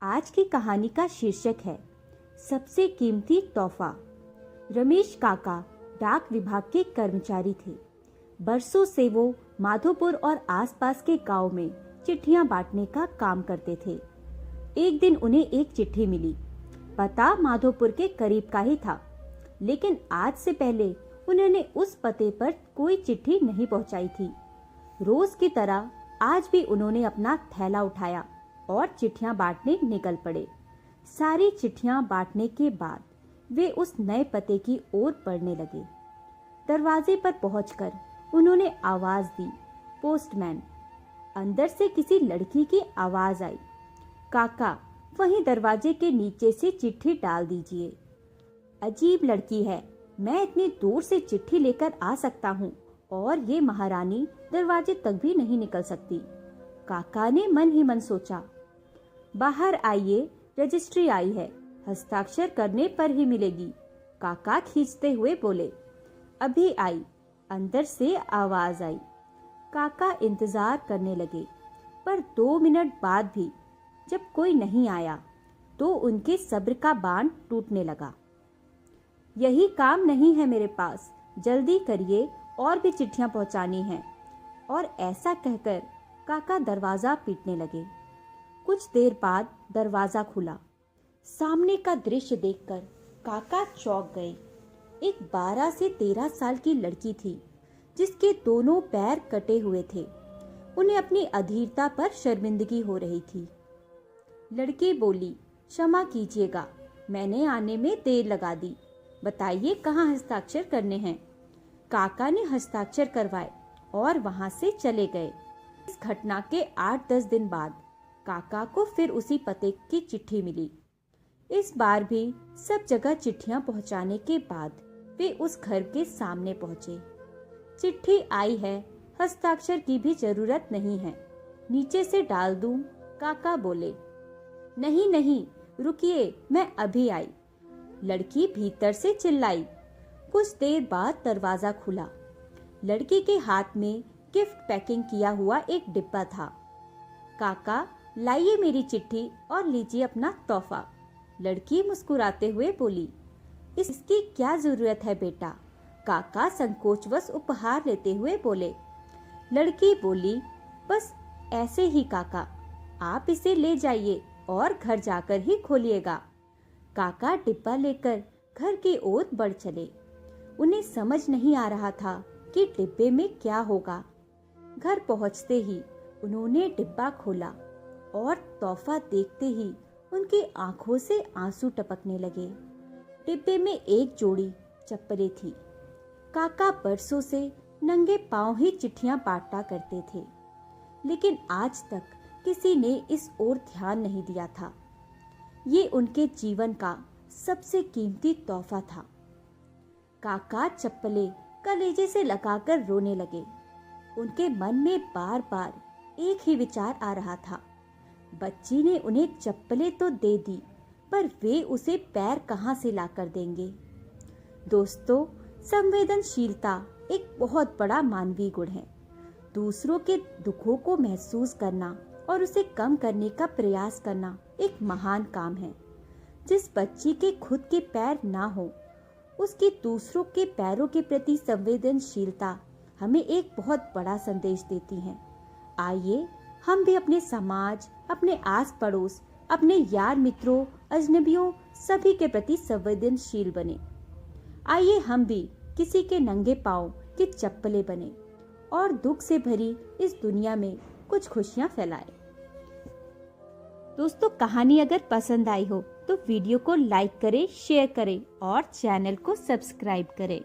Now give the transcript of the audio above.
आज की कहानी का शीर्षक है सबसे कीमती तोहफा। रमेश काका डाक विभाग के कर्मचारी थे। बरसों से वो माधोपुर और आसपास के गांव में चिट्ठियां बांटने का काम करते थे। एक दिन उन्हें एक चिट्ठी मिली। पता माधोपुर के करीब का ही था, लेकिन आज से पहले उन्होंने उस पते पर कोई चिट्ठी नहीं पहुंचाई थी। रोज की तरह आज भी उन्होंने अपना थैला उठाया और चिट्ठियां बांटने निकल पड़े। सारी चिट्ठियां बांटने के बाद वे उस नए पते की ओर बढ़ने लगे। दरवाजे पर पहुंचकर उन्होंने आवाज दी, पोस्टमैन। अंदर से किसी लड़की की आवाज आई, काका वहीं दरवाजे के नीचे से चिट्ठी डाल दीजिए। अजीब लड़की है, मैं इतनी दूर से चिट्ठी लेकर आ सकता हूँ और ये महारानी दरवाजे तक भी नहीं निकल सकती। काका ने मन ही मन सोचा। बाहर आइए, रजिस्ट्री आई है, हस्ताक्षर करने पर ही मिलेगी। काका खींचते हुए बोले। अभी आई, अंदर से आवाज आई। काका इंतजार करने लगे, पर 2 मिनट बाद भी जब कोई नहीं आया तो उनके सब्र का बांध टूटने लगा। यही काम नहीं है मेरे पास, जल्दी करिए, और भी चिट्ठियां पहुंचानी हैं। और ऐसा कहकर काका दरवाजा पीटने लगे। कुछ देर बाद दरवाजा खुला। सामने का दृश्य देखकर काका चौंक गए। एक 12 से 13 साल की लड़की थी, जिसके दोनों पैर कटे हुए थे। उन्हें अपनी अधीरता पर शर्मिंदगी हो रही थी। लड़की बोली, क्षमा कीजिएगा, मैंने आने में देर लगा दी। बताइए कहाँ हस्ताक्षर करने हैं। काका ने हस्ताक्षर करवाए और वहां से चले गए। इस घटना के 8-10 दिन बाद काका को फिर उसी पते की चिट्ठी मिली। इस बार भी सब जगह चिट्ठियां पहुंचाने के बाद वे उस घर के सामने पहुंचे। चिट्ठी आई है, हस्ताक्षर की भी जरूरत नहीं है, नीचे से डाल दूं? काका बोले। नहीं नहीं, रुकिए, मैं अभी आई। लड़की भीतर से चिल्लाई। कुछ देर बाद दरवाजा खुला। लड़की के हाथ में गिफ्ट पैकिंग किया हुआ एक डिब्बा था। काका, लाइए मेरी चिट्ठी और लीजिए अपना तोहफा। लड़की मुस्कुराते हुए बोली। इसकी क्या जरूरत है बेटा? काका संकोचवश उपहार लेते हुए बोले। लड़की बोली, बस ऐसे ही काका, आप इसे ले जाइए और घर जाकर ही खोलिएगा। काका डिब्बा लेकर घर की ओर बढ़ चले। उन्हें समझ नहीं आ रहा था कि डिब्बे में क्या होगा। घर पहुंचते ही उन्होंने डिब्बा खोला और तोहफा देखते ही उनकी आंखों से आंसू टपकने लगे। डिब्बे में एक जोड़ी चप्पलें थी। काका बरसों से नंगे पांव ही चिट्ठियां बांटा करते थे, लेकिन आज तक किसी ने इस ओर ध्यान नहीं दिया था। ये उनके जीवन का सबसे कीमती तोहफा था। काका चप्पलें कलेजे से लगाकर रोने लगे। उनके मन में बार बार एक ही विचार आ रहा था। बच्ची ने उन्हें चप्पलें तो दे दी, पर वे उसे पैर कहां से लाकर देंगे। दोस्तों, संवेदनशीलता एक बहुत बड़ा मानवीय गुण है। दूसरों के दुखों को महसूस करना और उसे कम करने का प्रयास करना एक महान काम है। जिस बच्ची के खुद के पैर ना हो, उसकी दूसरों के पैरों के प्रति संवेदनशीलता हमें एक बहुत बड़ा संदेश देती है। आइए हम भी अपने समाज, अपने आस पड़ोस, अपने यार मित्रों, अजनबियों सभी के प्रति संवेदनशील बने। आइए हम भी किसी के नंगे पांव की चप्पलें बने और दुख से भरी इस दुनिया में कुछ खुशियां फैलाएं। दोस्तों, कहानी अगर पसंद आई हो तो वीडियो को लाइक करें, शेयर करें और चैनल को सब्सक्राइब करें।